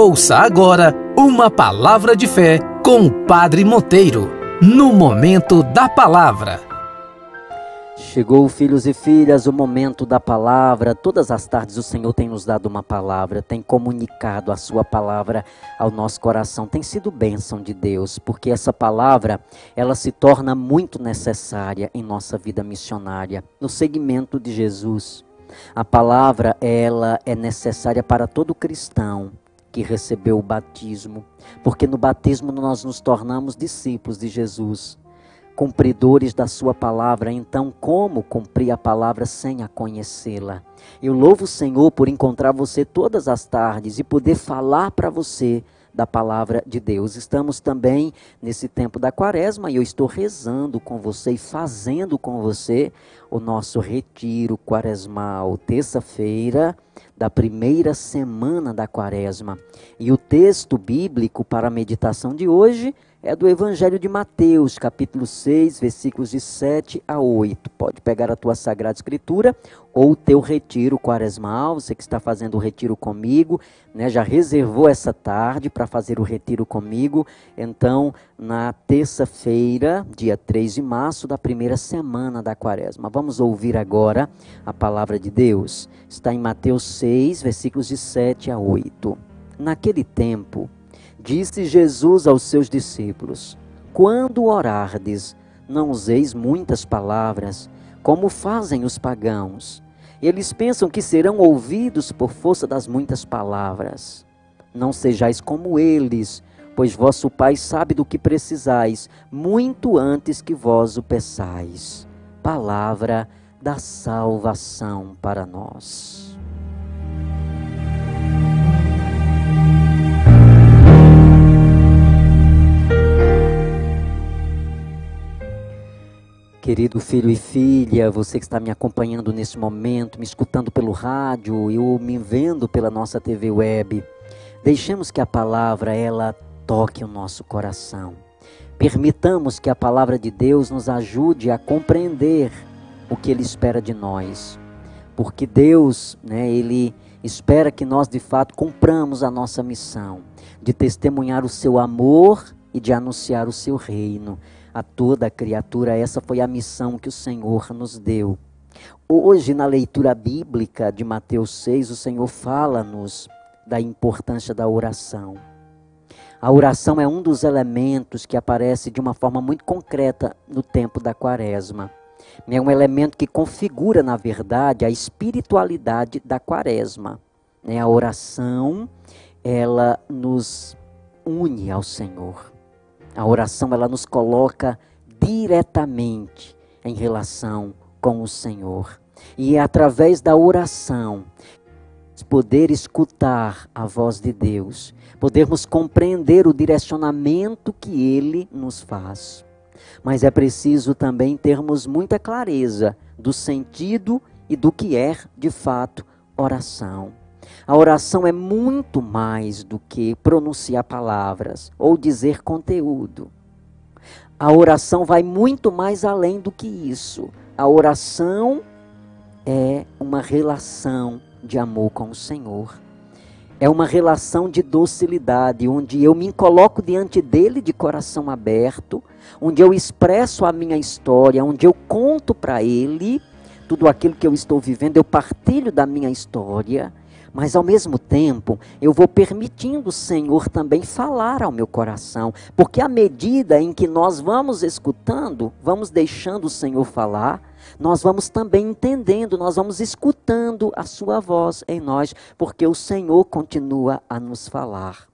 Ouça agora uma palavra de fé com o Padre Monteiro, no Momento da Palavra. Chegou, filhos e filhas, o momento da palavra. Todas as tardes o Senhor tem nos dado uma palavra, tem comunicado a sua palavra ao nosso coração. Tem sido bênção de Deus, porque essa palavra, ela se torna muito necessária em nossa vida missionária, no seguimento de Jesus. A palavra, ela é necessária para todo cristão que recebeu o batismo, porque no batismo nós nos tornamos discípulos de Jesus, cumpridores da sua palavra. Então, como cumprir a palavra sem a conhecê-la? Eu louvo o Senhor por encontrar você todas as tardes e poder falar para você da palavra de Deus. Estamos também nesse tempo da quaresma e eu estou rezando com você e fazendo com você o nosso retiro quaresmal, terça-feira da primeira semana da quaresma. E o texto bíblico para a meditação de hoje é do Evangelho de Mateus, capítulo 6, versículos de 7 a 8. Pode pegar a tua Sagrada Escritura ou o teu retiro quaresmal. Você que está fazendo o retiro comigo, né, já reservou essa tarde para fazer o retiro comigo. Então, na terça-feira, dia 3 de março, da primeira semana da quaresma. Vamos ouvir agora a palavra de Deus. Está em Mateus 6, versículos de 7 a 8. Naquele tempo, disse Jesus aos seus discípulos: quando orardes, não useis muitas palavras, como fazem os pagãos. Eles pensam que serão ouvidos por força das muitas palavras. Não sejais como eles, pois vosso Pai sabe do que precisais, muito antes que vós o peçais. Palavra da salvação para nós. Querido filho e filha, você que está me acompanhando nesse momento, me escutando pelo rádio e me vendo pela nossa TV web, deixemos que a palavra, ela toque o nosso coração. Permitamos que a palavra de Deus nos ajude a compreender o que Ele espera de nós. Porque Deus, Ele espera que nós de fato cumpramos a nossa missão de testemunhar o seu amor e de anunciar o seu reino a toda a criatura. Essa foi a missão que o Senhor nos deu. Hoje, na leitura bíblica de Mateus 6, o Senhor fala-nos da importância da oração. A oração é um dos elementos que aparece de uma forma muito concreta no tempo da quaresma. É um elemento que configura, na verdade, a espiritualidade da quaresma. A oração, ela nos une ao Senhor. A oração, ela nos coloca diretamente em relação com o Senhor. E é através da oração, poder escutar a voz de Deus, podermos compreender o direcionamento que Ele nos faz. Mas é preciso também termos muita clareza do sentido e do que é, de fato, oração. A oração é muito mais do que pronunciar palavras ou dizer conteúdo. A oração vai muito mais além do que isso. A oração é uma relação de amor com o Senhor. É uma relação de docilidade, onde eu me coloco diante dele de coração aberto, onde eu expresso a minha história, onde eu conto para ele tudo aquilo que eu estou vivendo, eu partilho da minha história. Mas ao mesmo tempo, eu vou permitindo o Senhor também falar ao meu coração. Porque à medida em que nós vamos escutando, vamos deixando o Senhor falar, nós vamos também entendendo, nós vamos escutando a sua voz em nós. Porque o Senhor continua a nos falar.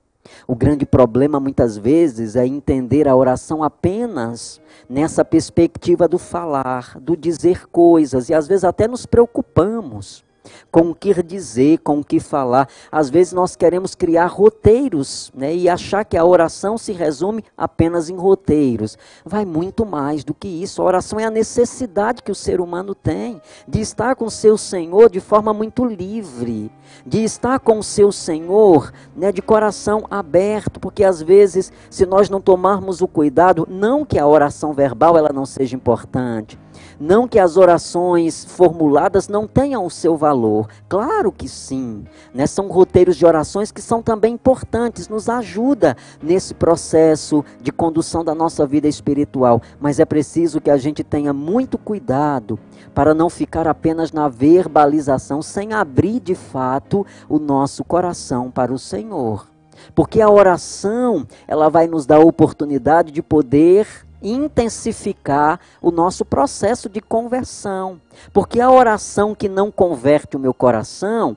O grande problema muitas vezes é entender a oração apenas nessa perspectiva do falar, do dizer coisas. E às vezes até nos preocupamos com o que dizer, com o que falar. Às vezes nós queremos criar roteiros, e achar que a oração se resume apenas em roteiros. Vai muito mais do que isso. A oração é a necessidade que o ser humano tem de estar com o seu Senhor de forma muito livre, de estar com o seu Senhor, de coração aberto, porque às vezes, se nós não tomarmos o cuidado, não que a oração verbal ela não seja importante, Não que as orações formuladas não tenham o seu valor. Claro que sim. Né? São roteiros de orações que são também importantes, nos ajuda nesse processo de condução da nossa vida espiritual. Mas é preciso que a gente tenha muito cuidado para não ficar apenas na verbalização, sem abrir de fato o nosso coração para o Senhor. Porque a oração, ela vai nos dar a oportunidade de poder intensificar o nosso processo de conversão. Porque a oração que não converte o meu coração,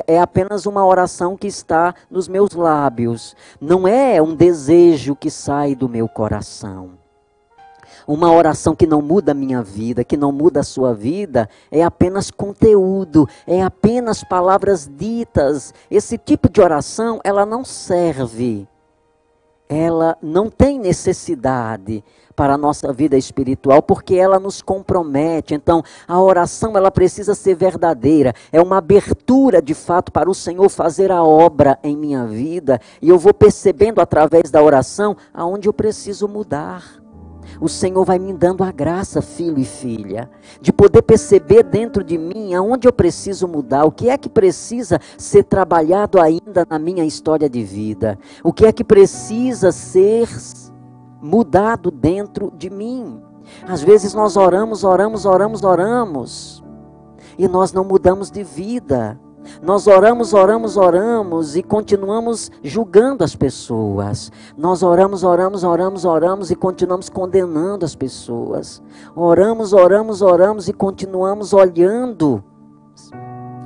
é apenas uma oração que está nos meus lábios. Não é um desejo que sai do meu coração. Uma oração que não muda a minha vida, que não muda a sua vida, é apenas conteúdo, é apenas palavras ditas. Esse tipo de oração, ela não serve. Ela não tem necessidade para a nossa vida espiritual, porque ela nos compromete. Então, a oração, ela precisa ser verdadeira. É uma abertura, de fato, para o Senhor fazer a obra em minha vida. E eu vou percebendo, através da oração, aonde eu preciso mudar. O Senhor vai me dando a graça, filho e filha, de poder perceber dentro de mim aonde eu preciso mudar, o que é que precisa ser trabalhado ainda na minha história de vida, o que é que precisa ser mudado dentro de mim. Às vezes nós oramos, e nós não mudamos de vida. Nós oramos e continuamos julgando as pessoas. Nós oramos e continuamos condenando as pessoas. Oramos e continuamos olhando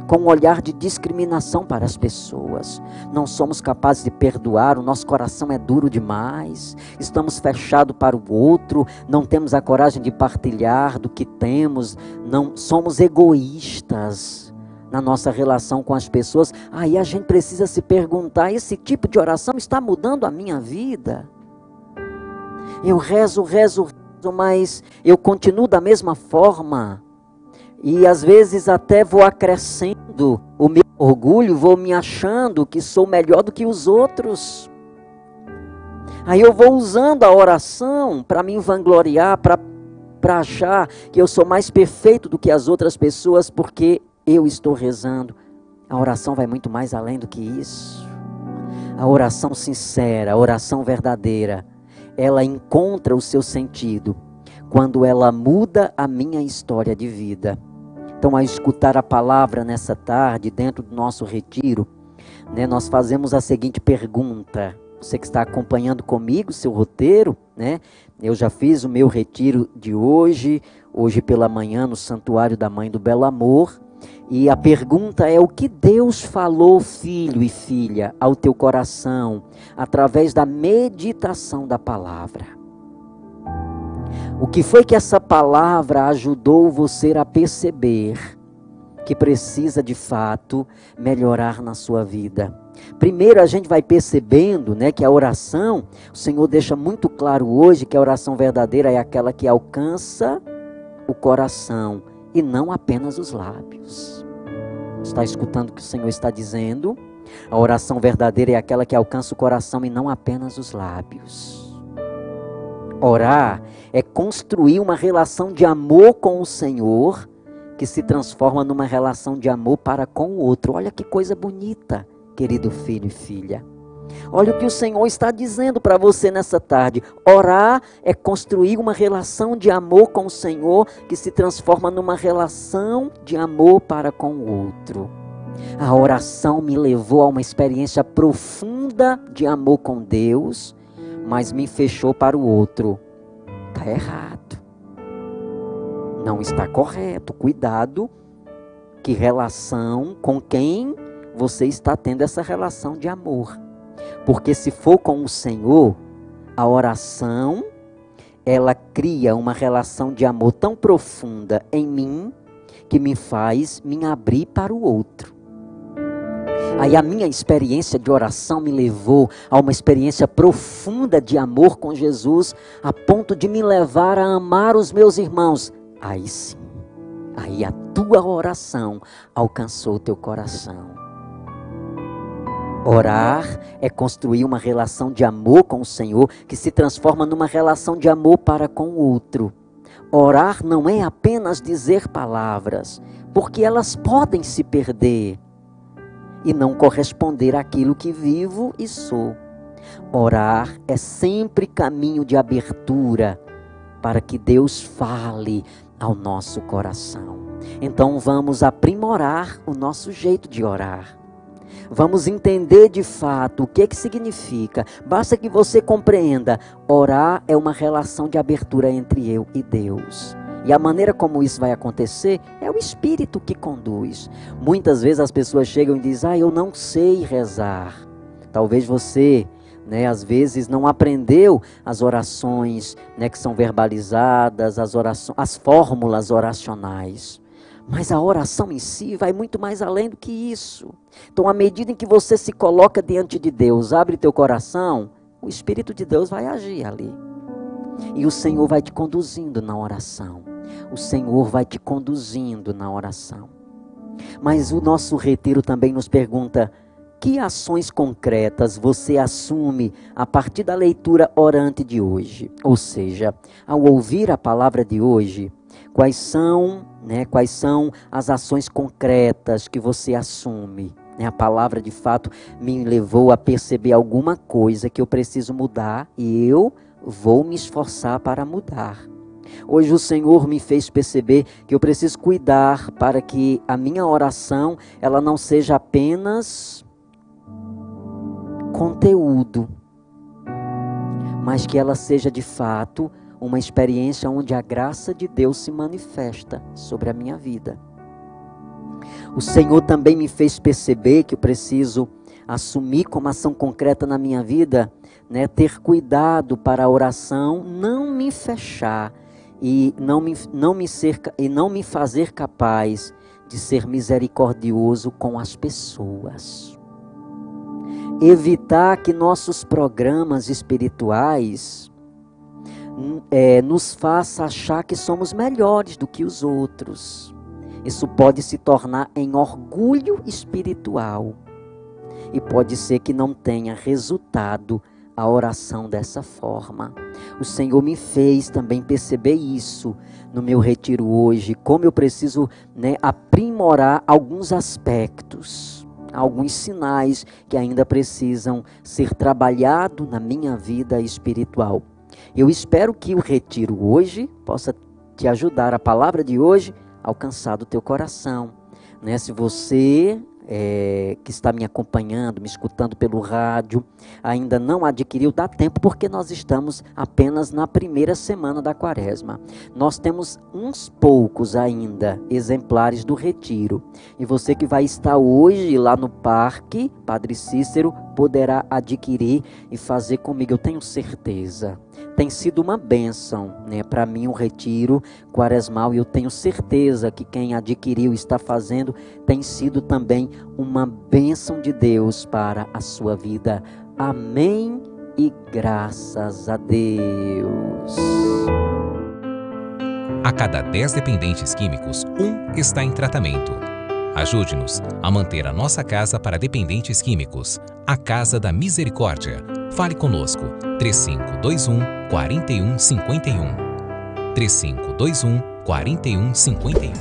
com um olhar de discriminação para as pessoas. Não somos capazes de perdoar, o nosso coração é duro demais. Estamos fechados para o outro, não temos a coragem de partilhar do que temos, não somos egoístas na nossa relação com as pessoas. Aí a gente precisa se perguntar: esse tipo de oração está mudando a minha vida? Eu rezo, mas eu continuo da mesma forma. E às vezes até vou acrescendo o meu orgulho, vou me achando que sou melhor do que os outros. Aí eu vou usando a oração para me vangloriar, para achar que eu sou mais perfeito do que as outras pessoas, porque eu estou rezando. A oração vai muito mais além do que isso. A oração sincera, a oração verdadeira, ela encontra o seu sentido quando ela muda a minha história de vida. Então, ao escutar a palavra nessa tarde, dentro do nosso retiro, né, nós fazemos a seguinte pergunta. Você que está acompanhando comigo o seu roteiro, né? Eu já fiz o meu retiro de hoje pela manhã no Santuário da Mãe do Belo Amor. E a pergunta é: o que Deus falou, filho e filha, ao teu coração, através da meditação da palavra? O que foi que essa palavra ajudou você a perceber que precisa de fato melhorar na sua vida? Primeiro a gente vai percebendo, né, que a oração, o Senhor deixa muito claro hoje que a oração verdadeira é aquela que alcança o coração e não apenas os lábios. Está escutando o que o Senhor está dizendo? A oração verdadeira é aquela que alcança o coração e não apenas os lábios. Orar é construir uma relação de amor com o Senhor, que se transforma numa relação de amor para com o outro. Olha que coisa bonita, querido filho e filha. Olha o que o Senhor está dizendo para você nessa tarde. Orar é construir uma relação de amor com o Senhor, que se transforma numa relação de amor para com o outro. A oração me levou a uma experiência profunda de amor com Deus, mas me fechou para o outro. Está errado. Não está correto. Cuidado, que relação, com quem você está tendo essa relação de amor. Porque se for com o Senhor, a oração, ela cria uma relação de amor tão profunda em mim, que me faz me abrir para o outro. Aí a minha experiência de oração me levou a uma experiência profunda de amor com Jesus, a ponto de me levar a amar os meus irmãos. Aí sim, aí a tua oração alcançou o teu coração. Orar é construir uma relação de amor com o Senhor, que se transforma numa relação de amor para com o outro. Orar não é apenas dizer palavras, porque elas podem se perder e não corresponder àquilo que vivo e sou. Orar é sempre caminho de abertura para que Deus fale ao nosso coração. Então vamos aprimorar o nosso jeito de orar. Vamos entender de fato o que significa. Basta que você compreenda, orar é uma relação de abertura entre eu e Deus. E a maneira como isso vai acontecer é o Espírito que conduz. Muitas vezes as pessoas chegam e dizem, eu não sei rezar. Talvez você, às vezes não aprendeu as orações, que são verbalizadas, as fórmulas oracionais. Mas a oração em si vai muito mais além do que isso. Então, à medida em que você se coloca diante de Deus, abre teu coração, o Espírito de Deus vai agir ali. E o Senhor vai te conduzindo na oração. O Senhor vai te conduzindo na oração. Mas o nosso retiro também nos pergunta, que ações concretas você assume a partir da leitura orante de hoje? Ou seja, ao ouvir a palavra de hoje, quais são as ações concretas que você assume? A palavra de fato me levou a perceber alguma coisa que eu preciso mudar e eu vou me esforçar para mudar. Hoje o Senhor me fez perceber que eu preciso cuidar para que a minha oração ela não seja apenas conteúdo, mas que ela seja de fato uma experiência onde a graça de Deus se manifesta sobre a minha vida. O Senhor também me fez perceber que eu preciso assumir como ação concreta na minha vida, ter cuidado para a oração não me fechar e não me fazer capaz de ser misericordioso com as pessoas. Evitar que nossos programas espirituais nos faça achar que somos melhores do que os outros. Isso pode se tornar em orgulho espiritual. E pode ser que não tenha resultado a oração dessa forma. O Senhor me fez também perceber isso no meu retiro hoje. Como eu preciso aprimorar alguns aspectos, alguns sinais que ainda precisam ser trabalhados na minha vida espiritual. Eu espero que o retiro hoje possa te ajudar, a palavra de hoje, a alcançar do teu coração. Se você que está me acompanhando, me escutando pelo rádio, ainda não adquiriu, dá tempo, porque nós estamos apenas na primeira semana da quaresma. Nós temos uns poucos ainda exemplares do retiro. E você que vai estar hoje lá no Parque Padre Cícero, poderá adquirir e fazer comigo, eu tenho certeza. Tem sido uma bênção, para mim, o retiro quaresmal, e eu tenho certeza que quem adquiriu e está fazendo tem sido também uma bênção de Deus para a sua vida. Amém e graças a Deus. A cada 10 dependentes químicos, 1 está em tratamento. Ajude-nos a manter a nossa casa para dependentes químicos, a Casa da Misericórdia. Fale conosco, 3521-4151. 3521-4151.